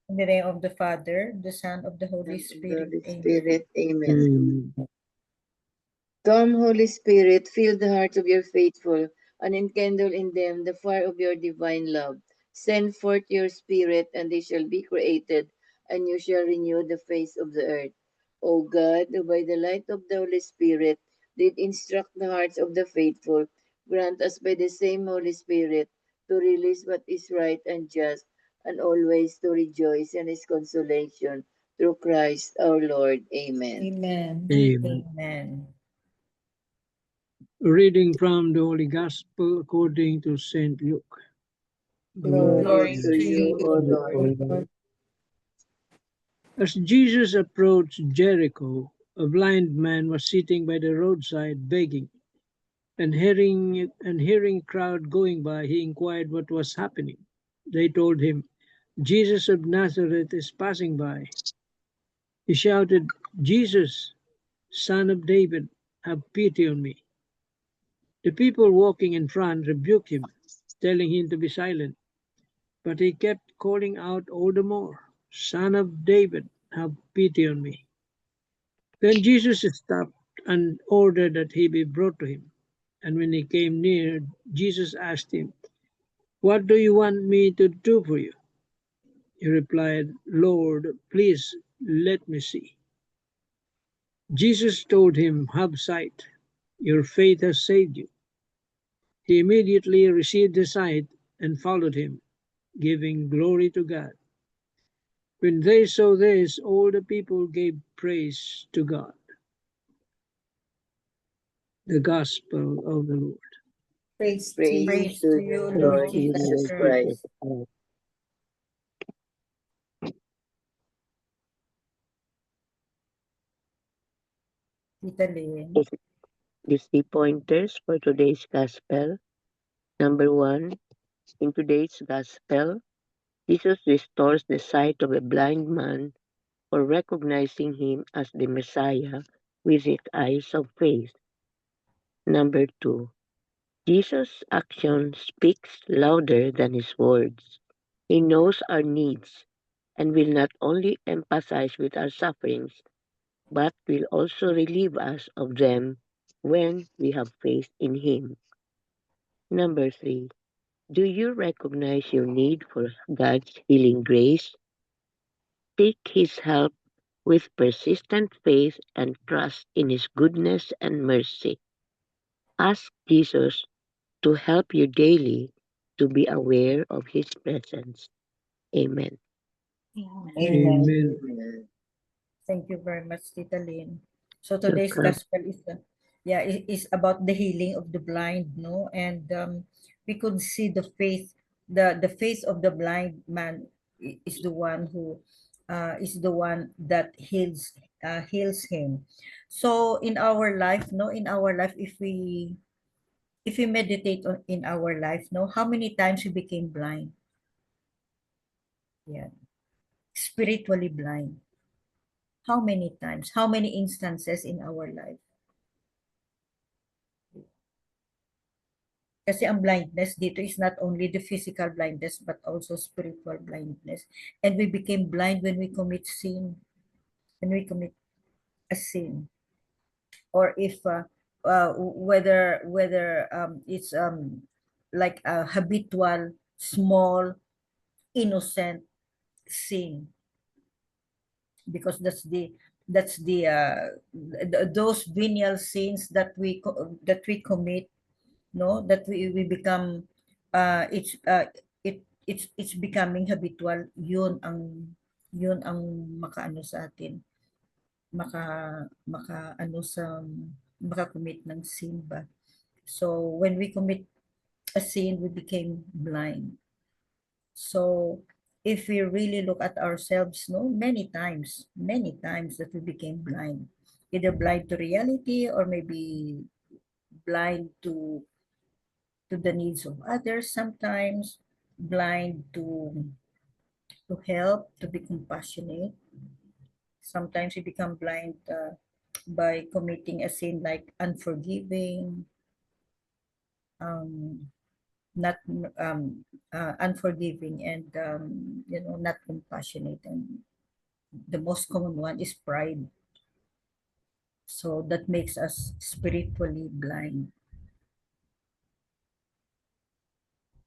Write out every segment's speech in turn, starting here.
In the name of the Father, the Son, of the Holy Spirit. Amen. Amen. Amen. Come, Holy Spirit, fill the hearts of your faithful, and enkindle in them the fire of your divine love. Send forth your Spirit, and they shall be created, and you shall renew the face of the earth. O God, who by the light of the Holy Spirit did instruct the hearts of the faithful, grant us by the same Holy Spirit to release what is right and just, and always to rejoice in his consolation. Through Christ our Lord. Amen. Amen. Amen. Amen. Reading from the Holy Gospel according to St. Luke. Glory to you, O Lord. As Jesus approached Jericho, a blind man was sitting by the roadside begging, and hearing a crowd going by, he inquired what was happening. They told him, Jesus of Nazareth is passing by. He shouted, Jesus, Son of David, have pity on me. The people walking in front rebuked him, telling him to be silent. But he kept calling out all the more, Son of David, have pity on me. Then Jesus stopped and ordered that he be brought to him. And when he came near, Jesus asked him, What do you want me to do for you? He replied, Lord, please let me see. Jesus told him, Have sight, your faith has saved you. He immediately received the sight and followed him, giving glory to God. When they saw this, all the people gave praise to God. The Gospel of the Lord. Praise Praise to to you, you, Lord Lord Jesus Jesus Christ. Christ. Tita Lynn. The key pointers for today's Gospel. Number 1, in today's Gospel, Jesus restores the sight of a blind man for recognizing him as the Messiah with his eyes of faith. Number 2, Jesus' action speaks louder than his words. He knows our needs and will not only empathize with our sufferings, but will also relieve us of them when we have faith in him. Number 3, do you recognize your need for God's healing grace? Seek His help with persistent faith and trust in His goodness and mercy. Ask Jesus to help you daily to be aware of His presence. Amen. Amen. Amen. Thank you very much, Tita Lynn. So today's Welcome. gospel is, is about the healing of the blind, no? And we could see the faith, the faith of the blind man is the one who, is the one that heals him. So in our life, no, in our life, if we meditate on in our life, no, how many times we became blind? Yeah, spiritually blind. How many times? How many instances in our life? Kasi ang blindness dito is not only the physical blindness but also spiritual blindness. And we became blind when we commit sin, when we commit a sin. Or if whether it's like a habitual, small, innocent sin, because those venial sins that we commit, no, that we become it's becoming habitual. Yun ang makaano sa atin, maka makaano sa makakommit ng sin ba. So when we commit a sin, we became blind. So if we really look at ourselves, no, many times that we became blind, either blind to reality or maybe blind to the needs of others, sometimes blind to help, to be compassionate. Sometimes we become blind by committing a sin like unforgiving, um, not unforgiving, and not compassionate. And the most common one is pride. So that makes us spiritually blind.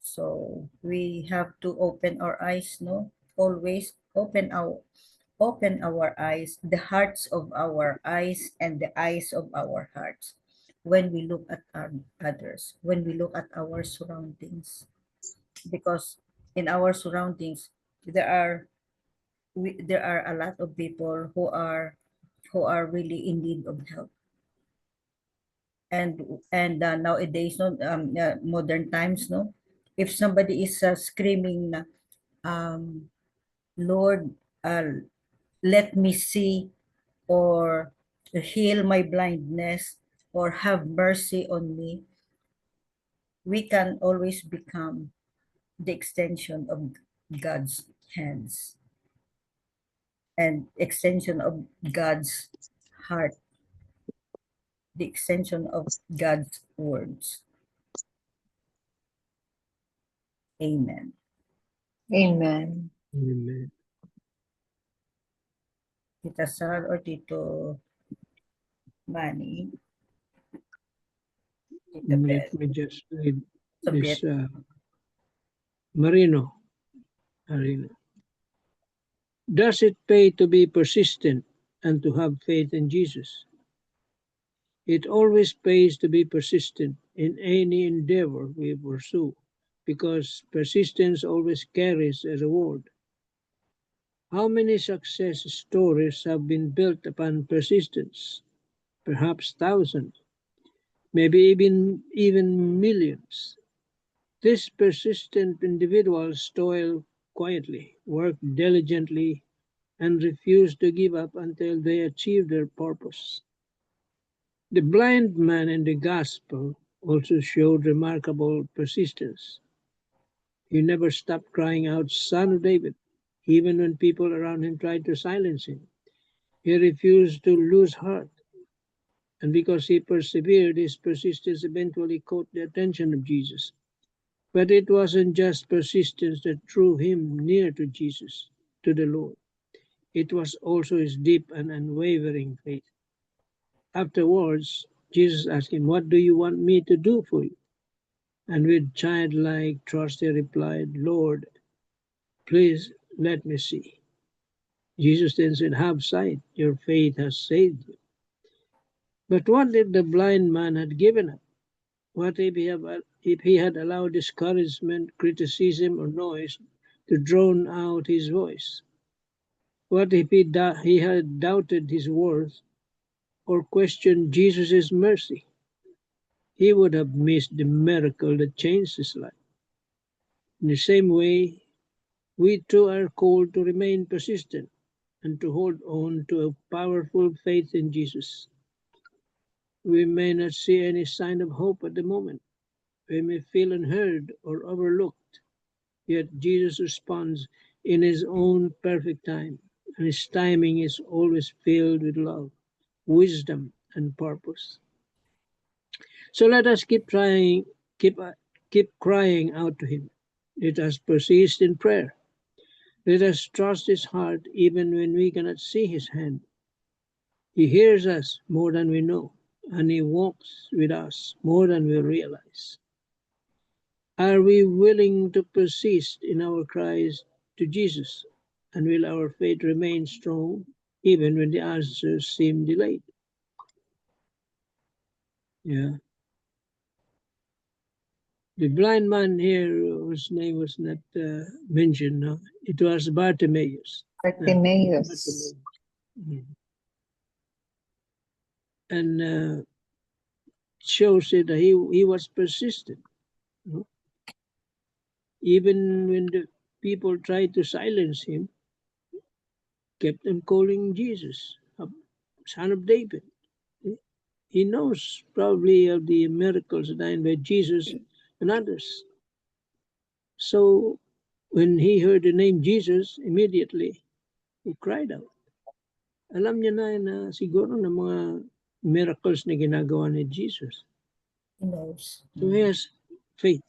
So we have to open our eyes, no? Always open our eyes, the hearts of our eyes and the eyes of our hearts when we look at others, when we look at our surroundings. Because in our surroundings, there are there are a lot of people who are really in need of help. And nowadays, no, modern times, no, if somebody is screaming na, Lord, let me see, or heal my blindness, or have mercy on me, we can always become the extension of God's hands and extension of God's heart, the extension of God's words. Amen. Amen. Amen. Tita Sal or Tito Manny? Tita Let Beth? me just read So this Beth, Marino. Does it pay to be persistent and to have faith in Jesus? It always pays to be persistent in any endeavor we pursue, because persistence always carries a reward. How many success stories have been built upon persistence? Perhaps thousands, maybe even millions. These persistent individuals toil quietly, work diligently, and refuse to give up until they achieve their purpose. The blind man in the gospel also showed remarkable persistence. He never stopped crying out, "Son of David," even when people around him tried to silence him. He refused to lose heart, and because he persevered, his persistence eventually caught the attention of Jesus. But it wasn't just persistence that drew him near to Jesus, to the Lord. It was also his deep and unwavering faith. Afterwards, Jesus asked him, "What do you want me to do for you?" And with childlike trust he replied, "Lord, please let me see." Jesus then said, "Have sight, your faith has saved you." But what if the blind man had given up? What if he had allowed discouragement, criticism, or noise to drown out his voice? What if he had doubted his worth or questioned Jesus' mercy? He would have missed the miracle that changed his life. In the same way, we too are called to remain persistent and to hold on to a powerful faith in Jesus. We may not see any sign of hope at the moment. We may feel unheard or overlooked, yet Jesus responds in his own perfect time, and his timing is always filled with love, wisdom, and purpose. So let us keep, keep crying out to him. Let us persist in prayer. Let us trust his heart even when we cannot see his hand. He hears us more than we know, and he walks with us more than we realize. Are we willing to persist in our cries to Jesus? And will our faith remain strong even when the answers seem delayed? Yeah. The blind man here, whose name was not mentioned, no? It was Bartimaeus. Bartimaeus. Mm. And shows it that he was persistent. No? Even when the people tried to silence him, kept on calling Jesus, Son of David. He knows probably of the miracles done by Jesus and others. So when he heard the name Jesus, immediately he cried out. Alam niya na siguro na mga miracles na ginagawa ni Jesus. he knows. So he has faith.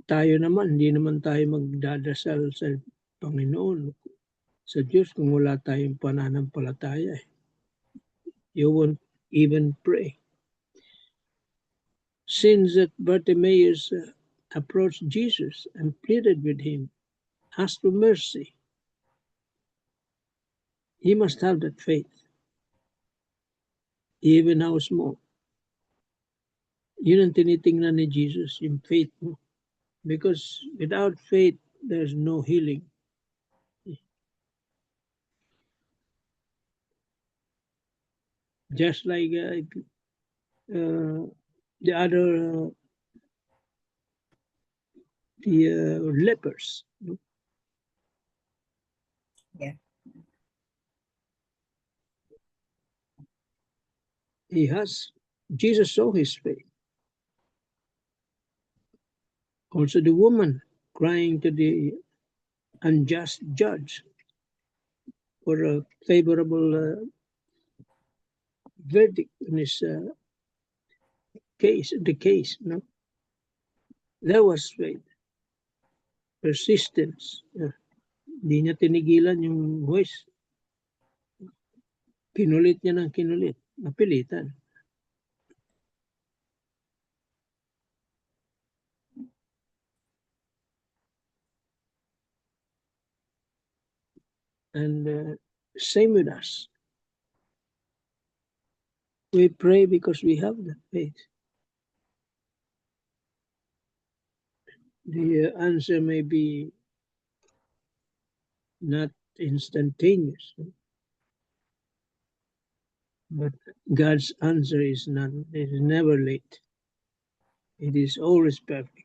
tayo naman, hindi naman tayo magdadasal sa Panginoon, sa Diyos, kung wala tayong pananampalataya. You won't even pray. Since that Bartimaeus approached Jesus and pleaded with him, asked for mercy, he must have that faith, even how small. Yun ang tinitingnan ni Jesus, yung faith mo. Because without faith, there's no healing. Just like the other lepers. Yeah. Jesus saw his faith. Also the woman crying to the unjust judge for a favorable verdict in his case. There was faith, persistence. Hindi niya tinigilan yung voice. Kinulit niya ng kinulit. Napilitan. And same with us. We pray because we have the faith. The answer may be not instantaneous, but God's answer is never late. It is always perfect.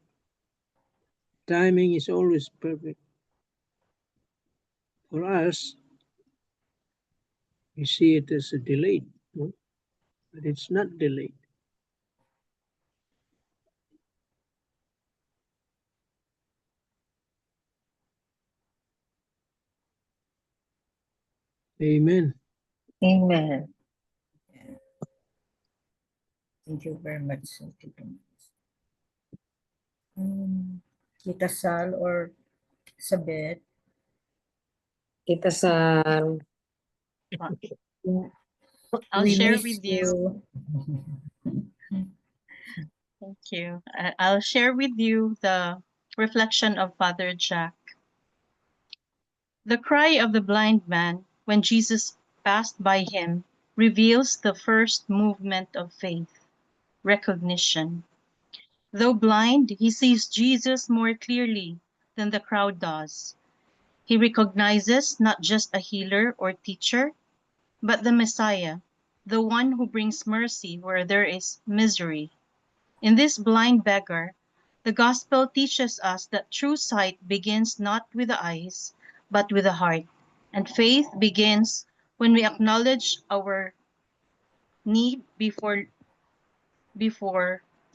Timing is always perfect. For us, we see it as a delayed, no? But it's not delayed. Amen. Amen. Thank you very much. Tita Sal or Sabet? Tita Sal. I'll We share miss with you. Thank you. I'll share with you the reflection of Father Jack. The cry of the blind man when Jesus passed by him reveals the first movement of faith, recognition. Though blind, he sees Jesus more clearly than the crowd does. He recognizes not just a healer or teacher, but the Messiah, the one who brings mercy where there is misery. In this blind beggar, the gospel teaches us that true sight begins not with the eyes, but with the heart. And faith begins when we acknowledge our need before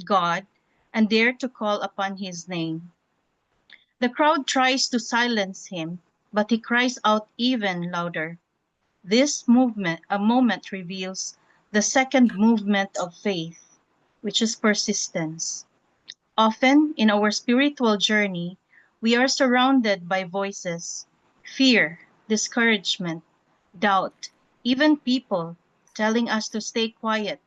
God and dare to call upon his name. The crowd tries to silence him, but he cries out even louder. This moment reveals the second movement of faith, which is persistence. Often in our spiritual journey, we are surrounded by voices, fear, discouragement, doubt, even people telling us to stay quiet,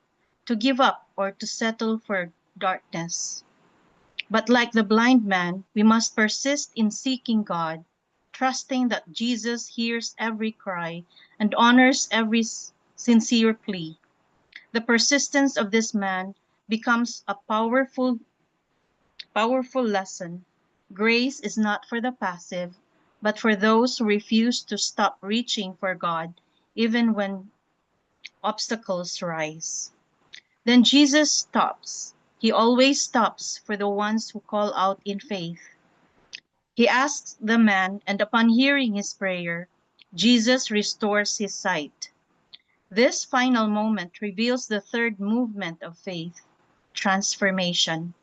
to give up, or to settle for darkness. But like the blind man, we must persist in seeking God, trusting that Jesus hears every cry and honors every sincere plea. The persistence of this man becomes a powerful lesson. Grace is not for the passive, but for those who refuse to stop reaching for God, even when obstacles rise. Then Jesus stops. He always stops for the ones who call out in faith. He asks the man, and upon hearing his prayer, Jesus restores his sight. This final moment reveals the third movement of faith, transformation.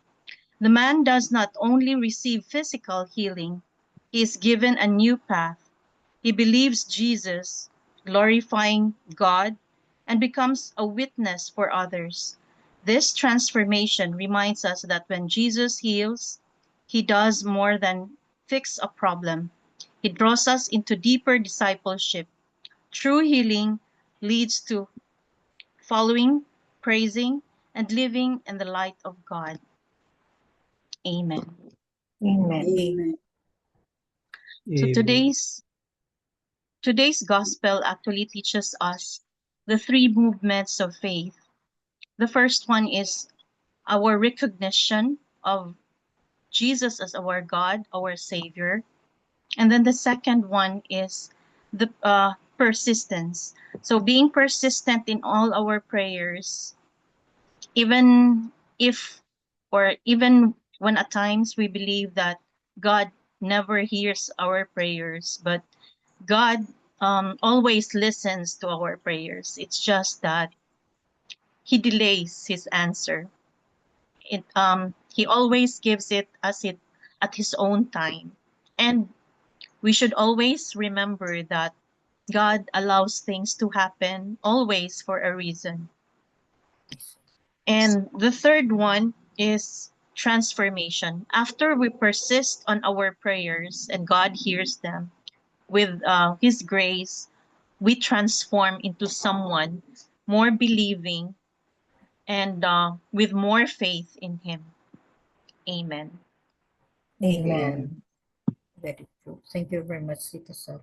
The man does not only receive physical healing, he is given a new path. He believes Jesus, glorifying God, and becomes a witness for others. This transformation reminds us that when Jesus heals, He does more than fix a problem. He draws us into deeper discipleship. True healing leads to following, praising, and living in the light of God. Amen. Amen. Amen. So Amen. today's gospel actually teaches us the three movements of faith. The first one is our recognition of Jesus as our God, our Savior. And then the second one is the persistence. So being persistent in all our prayers, even if, or even when at times we believe that God never hears our prayers, but God always listens to our prayers. It's just that He delays His answer. He always gives it at His own time. And we should always remember that God allows things to happen always for a reason. And the third one is transformation. After we persist on our prayers and God hears them with His grace, we transform into someone more believing and with more faith in Him. Amen. Amen. Very true. Thank you very much, Tita Sal.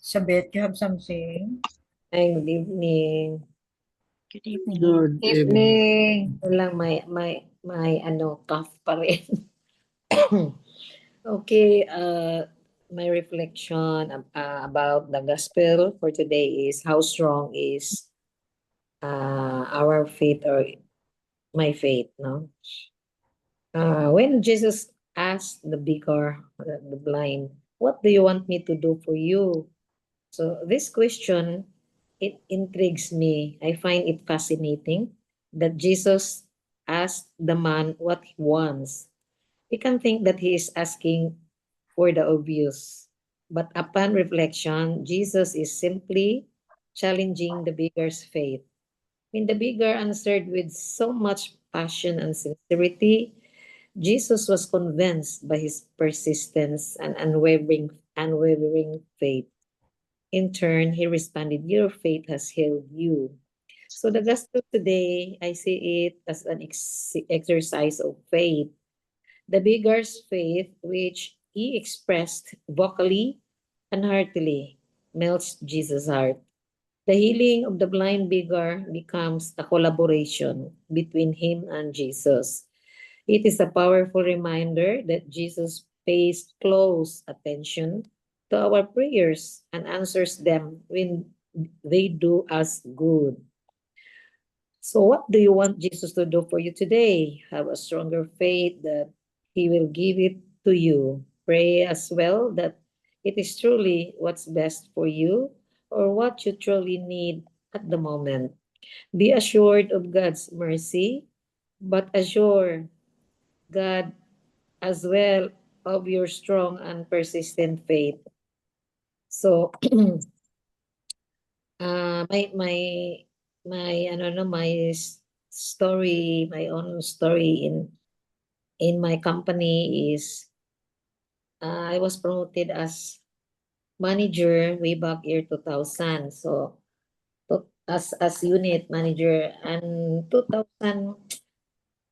Sabet, you have something? Ay, good evening. Good evening. Good evening. Ito lang may ano, cough pa rin. Okay, my reflection about the gospel for today is how strong is our faith or my faith, no? When Jesus asked the beggar, the blind, what do you want me to do for you? So this question, it intrigues me. I find it fascinating that Jesus asked the man what he wants. We can think that he is asking for the obvious. But upon reflection, Jesus is simply challenging the beggar's faith. When the beggar answered with so much passion and sincerity, Jesus was convinced by his persistence and unwavering faith. In turn, he responded, your faith has healed you. So the gospel today, I see it as an exercise of faith. The beggar's faith, which he expressed vocally and heartily, melts Jesus' heart. The healing of the blind beggar becomes a collaboration between him and Jesus. It is a powerful reminder that Jesus pays close attention to our prayers and answers them when they do us good. So, what do you want Jesus to do for you today? Have a stronger faith that He will give it to you. Pray as well that it is truly what's best for you or what you truly need at the moment. Be assured of God's mercy, but assure God as well of your strong and persistent faith. So, my ano no my story, my own story in my company is I was promoted as manager way back year 2000. So as unit manager, and 2000,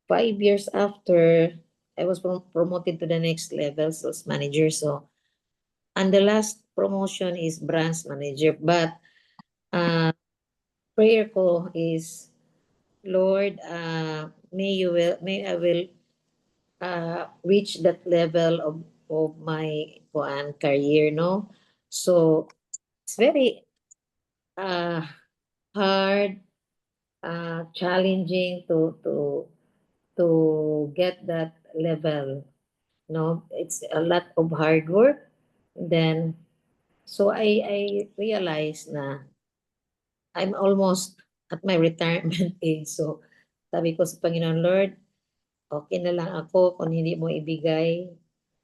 5 years after, I was promoted to the next level, sales manager. So, and the last promotion is branch manager. But prayer ko is, Lord, may I will reach that level of my career, no? So it's very hard, challenging to get that level. No, it's a lot of hard work. Then, so I realized na I'm almost at my retirement age. So sabi ko sa Panginoon, Lord, okay na lang ako kung hindi mo ibigay.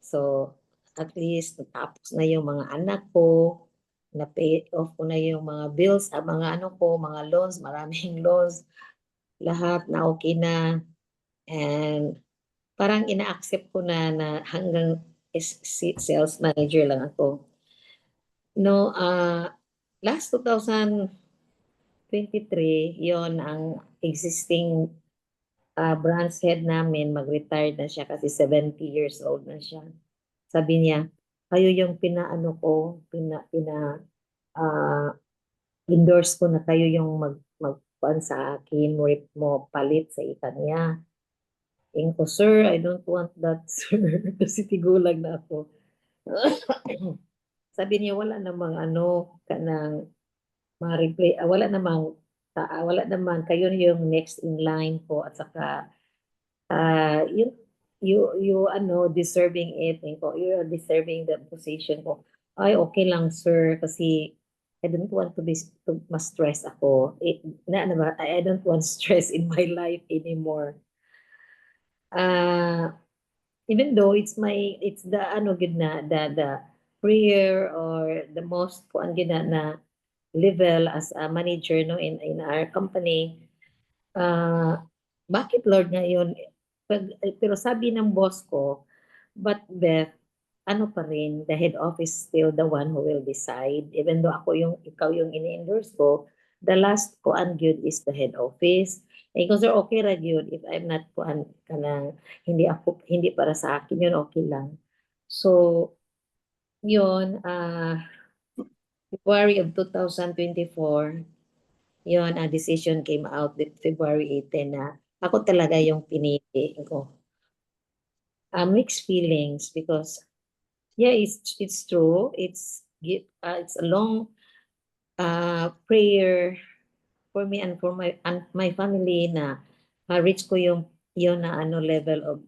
So at least natapos na yung mga anak ko, na-pay off ko na yung mga bills, mga ano ko, mga loans, maraming loans, lahat na okay na. And parang ina-accept ko na hanggang sales manager lang ako. No, last 2023, yon ang existing branch head namin, mag-retire na siya kasi 70 years old na siya. Sabi niya, kayo yung pinaano ko, endorse ko na kayo yung magpuan sa akin, mo palit sa kanya. Ko, sir, I don't want that, sir. Kasi tigulag na ako. Sabi niya, wala namang kanang ma-replay, wala namang kayo yung next in line po at saka you deserving it. Ko, you're deserving the position ko. Ay, okay lang, sir, kasi I don't want to ma-stress ako. I don't want stress in my life anymore. Even though it's the good na the prayer or the most good na level as a manager in our company, bakit Lord ngayon? Pero sabi ng boss ko, but Beth, pa rin, the head office still the one who will decide. Even though ikaw yung ini-endorse ko, the last ko good is the head office. Because they're okay ra yun, if I'm not hindi para sa akin yun, okay lang. So, yun, February of 2024, yun, a decision came out February 18 na ako talaga yung pinili ko. Mixed feelings because yeah, it's true. It's a long prayer for me and for my family na ma-reach ko yung na level of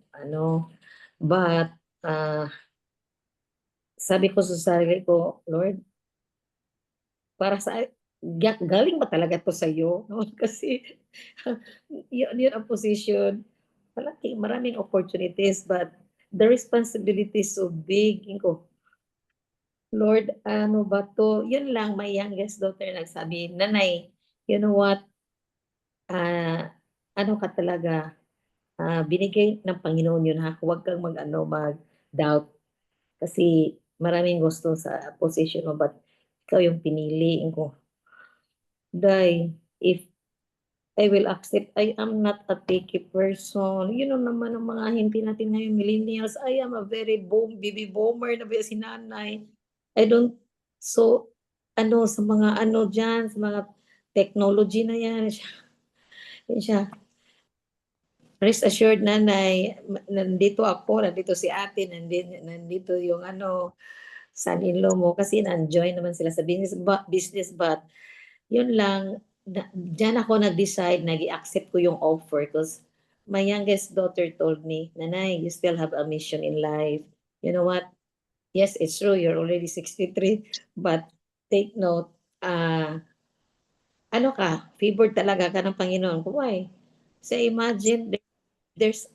but sabi ko sa sarili ko, Lord, para sa galing ba talaga to sa iyo? No? Kasi yun ang position. Maraming opportunities but the responsibility is so big. Ko, Lord, ano ba to? Yun lang, my youngest daughter nagsabi, Nanay, you know what? Ano ka talaga? Binigay ng Panginoon yun ha. Huwag kang mag-doubt. Kasi maraming gusto sa position mo, but ikaw yung pinili ko. Day, if I will accept, I am not a picky person. You know naman ang mga hindi natin ngayon, millennials, I am a very baby boomer na si nanay. I don't, so, sa mga dyan, sa mga technology na yan, siya, rest assured nanay, nandito si ate, nandito yung son-in-law mo, kasi na-enjoy naman sila sa business, but yun lang, dyan ako nag-decide, nag-accept ko yung offer because my youngest daughter told me, Nanay, you still have a mission in life. You know what? Yes, it's true, you're already 63, but take note, favored talaga ka ng Panginoon. Why? So imagine, there's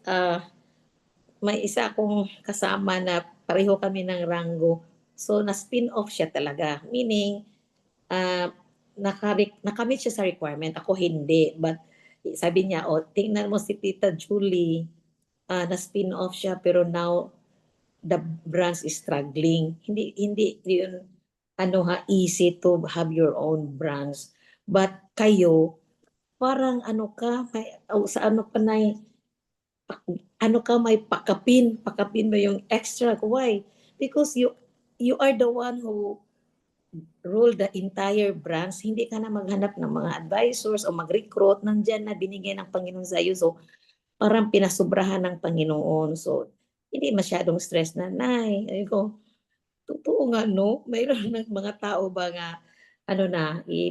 may isa akong kasama na pareho kami ng ranggo. So na-spin off siya talaga. Meaning, nakamit siya sa requirement. Ako hindi. But sabi niya, tingnan mo si Tita Julie, na-spin off siya pero now the branch is struggling. Hindi yun easy to have your own branch. But kayo, parang sa may pakapin mo yung extra. Why? Because you are the one who rule the entire branch. Hindi ka na maghanap ng mga advisors o mag-recruit. Nandyan na binigay ng Panginoon sa iyo. So, parang pinasubrahan ng Panginoon. So, hindi masyadong stress na, Nay. Ay ko, totoo nga, no? Mayroon ng mga tao ba nga,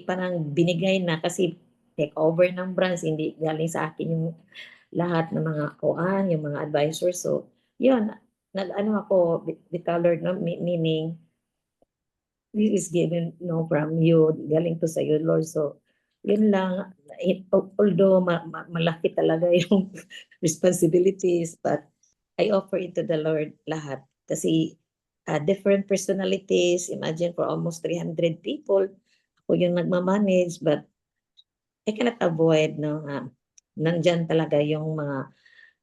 parang binigay na kasi take over ng branch. Hindi galing sa akin yung lahat ng mga yung mga advisors. So, yun, ako, the colored, no? Meaning, this is given from you, galing to sa iyo, Lord. So, yun lang. Although malaki talaga yung responsibilities, but I offer it to the Lord lahat. Kasi different personalities, imagine for almost 300 people, ako yung nagmamanage, but I cannot avoid, nandyan talaga yung mga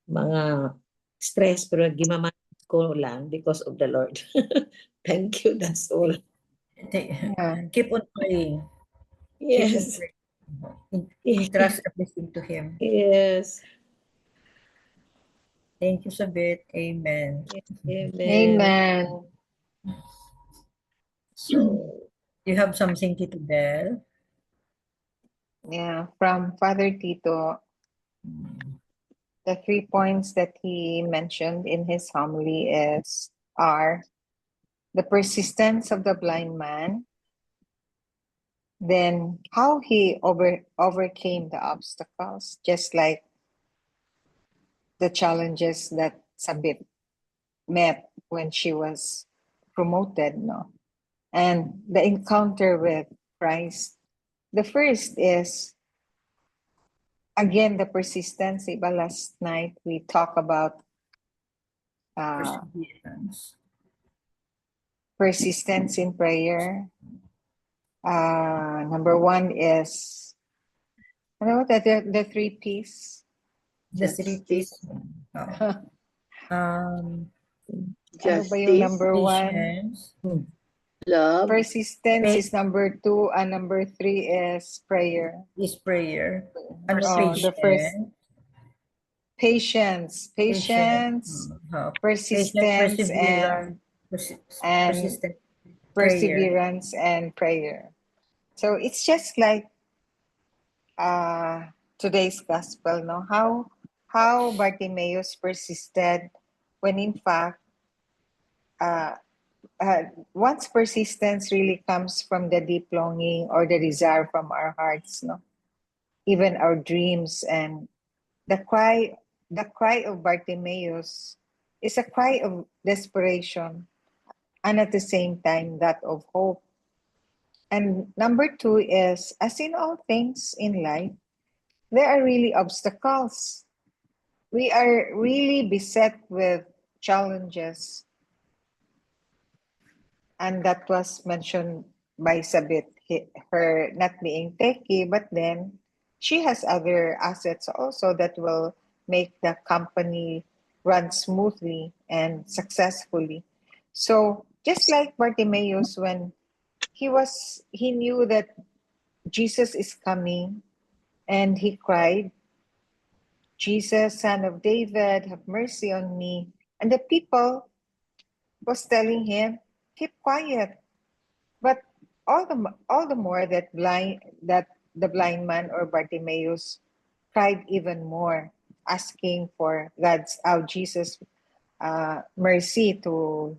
mga stress, pero gimamanage ko lang because of the Lord. Thank you, that's all. Yeah. Keep on praying. Keep on Yes, praying. yes, Trust everything to Him. yes. Thank you, Sabit. Amen. Amen. Amen. So, you have something, Tito Bell? Yeah, from Father Tito, the 3 points that he mentioned in his homily are the persistence of the blind man, then how he overcame the obstacles, just like the challenges that Sabit met when she was promoted, no? And the encounter with Christ. The first is, again, the persistence. Iba last night we talked about Perseverance. persistence in prayer. Number one is, ano, the 3 P's. The 3 P's. Justice. Oh. Ano ba yung Justice. number 1? Patience. Love. Persistence is number 2, and number 3 is prayer. Is prayer. Ano, The first, patience. patience, persistence, and persistent prayer. perseverance and prayer. So it's just like today's gospel, no? How Bartimaeus persisted when in fact once persistence really comes from the deep longing or the desire from our hearts, no? Even our dreams, and the cry of Bartimaeus is a cry of desperation and at the same time that of hope. And number 2 is, as in all things in life, there are really obstacles. We are really beset with challenges. And that was mentioned by Sabit, her not being techie, but then she has other assets also that will make the company run smoothly and successfully. So just like Bartimaeus, when he knew that Jesus is coming, and he cried, Jesus, Son of David, have mercy on me. And the people was telling him, keep quiet. But all the more that the blind man or Bartimaeus cried even more, asking for Jesus mercy to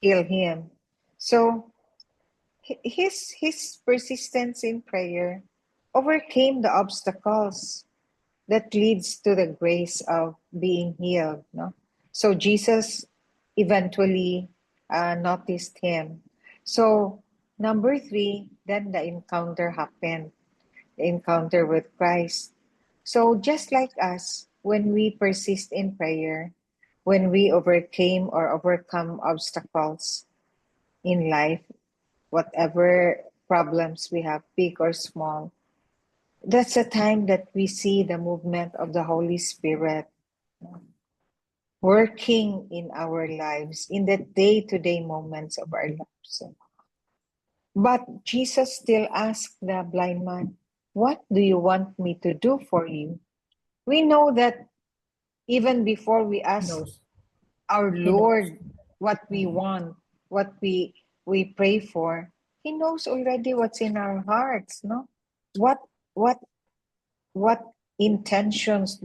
heal him. So his persistence in prayer overcame the obstacles that leads to the grace of being healed, no? So Jesus eventually noticed him. So number 3, then the encounter happened, the encounter with Christ. So just like us, when we persist in prayer, when we overcame or overcome obstacles in life, whatever problems we have, big or small, that's the time that we see the movement of the Holy Spirit working in our lives, in the day-to-day moments of our lives. But Jesus still asked the blind man, what do you want me to do for you? We know that even before we ask our Lord what we want, what we pray for, He knows already what's in our hearts, no? What intentions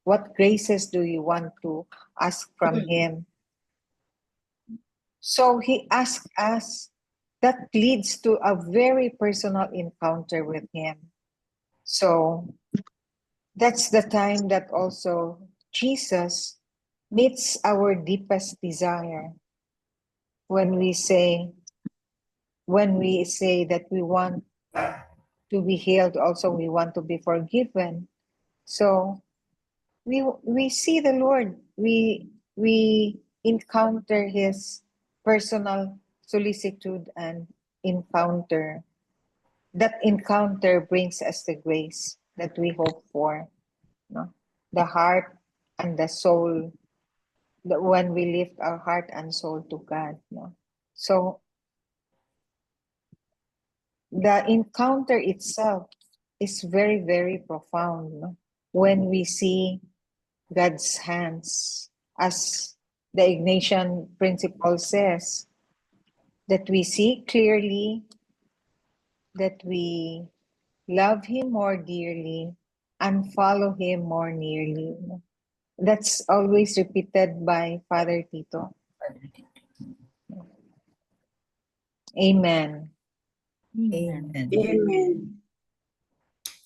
what graces do you want to ask from Him? So He asked us. That leads to a very personal encounter with Him. So that's the time that also Jesus meets our deepest desire when we say that we want to be healed, also we want to be forgiven. So we see the Lord, we encounter His personal solicitude and encounter. That encounter brings us the grace that we hope for, no? The heart and the soul, when we lift our heart and soul to God. No? So the encounter itself is very, very profound. No? When we see God's hands, as the Ignatian principle says, that we see clearly, that we love Him more dearly, and follow Him more nearly. That's always repeated by Father Tito. Amen. Amen. Amen.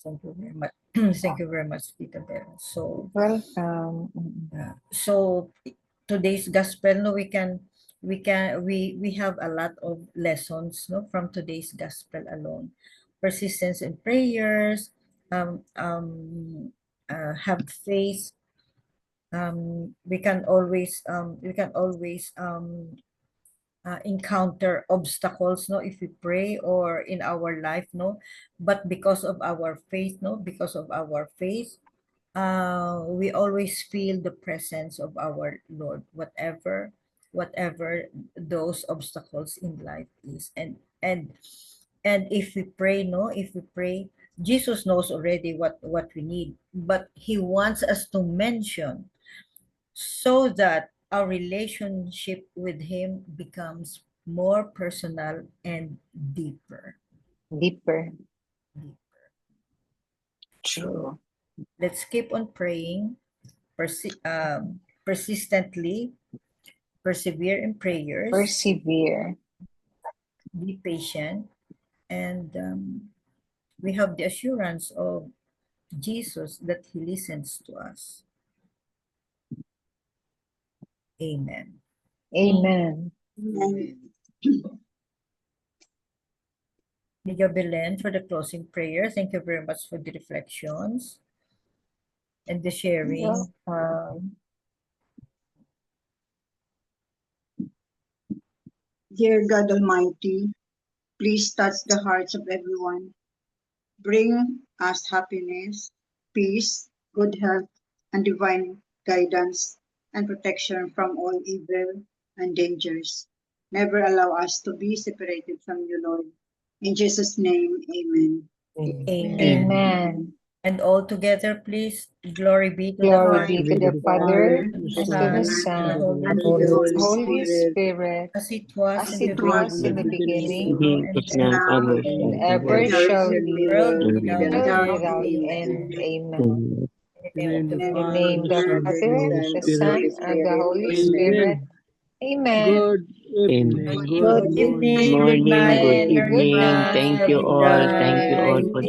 Thank you very much. Thank you very much, Tita Bella. So, Welcome. so today's gospel, no, we have a lot of lessons, no, from today's gospel alone. Persistence in prayers, have faith. We can always encounter obstacles, no, if we pray or in our life, no, but because of our faith, we always feel the presence of our Lord, whatever those obstacles in life is. And if we pray, no, Jesus knows already what we need, but He wants us to mention, so that our relationship with Him becomes more personal and deeper. Deeper. True. Let's keep on praying persistently, persevere in prayers, Persevere. be patient, and we have the assurance of Jesus that He listens to us. Amen. Amen. Amen. Miguel Belen for the closing prayer. Thank you very much for the reflections and the sharing. Dear God Almighty, please touch the hearts of everyone. Bring us happiness, peace, good health, and divine guidance and protection from all evil and dangers. Never allow us to be separated from you, Lord. In Jesus' name, amen. Amen. Amen. And all together, please, glory be to the Glory Father, be to the Father, and and to the Son, and to the Holy Holy Spirit, Spirit, as it was as in it the was in beginning, the beginning, It's now now ever and since ever and ever. shall shall be, world be, without world without without end. end. Amen. Amen. In the name of the In the In the Father, name of the Father, Father, Father, Son, the Spirit. Son, and the Holy Spirit. Amen. Amen. Good evening. Amen. Good Good evening, morning. good Morning, night, good Good evening. night. Thank you Good all. Thank you all night. for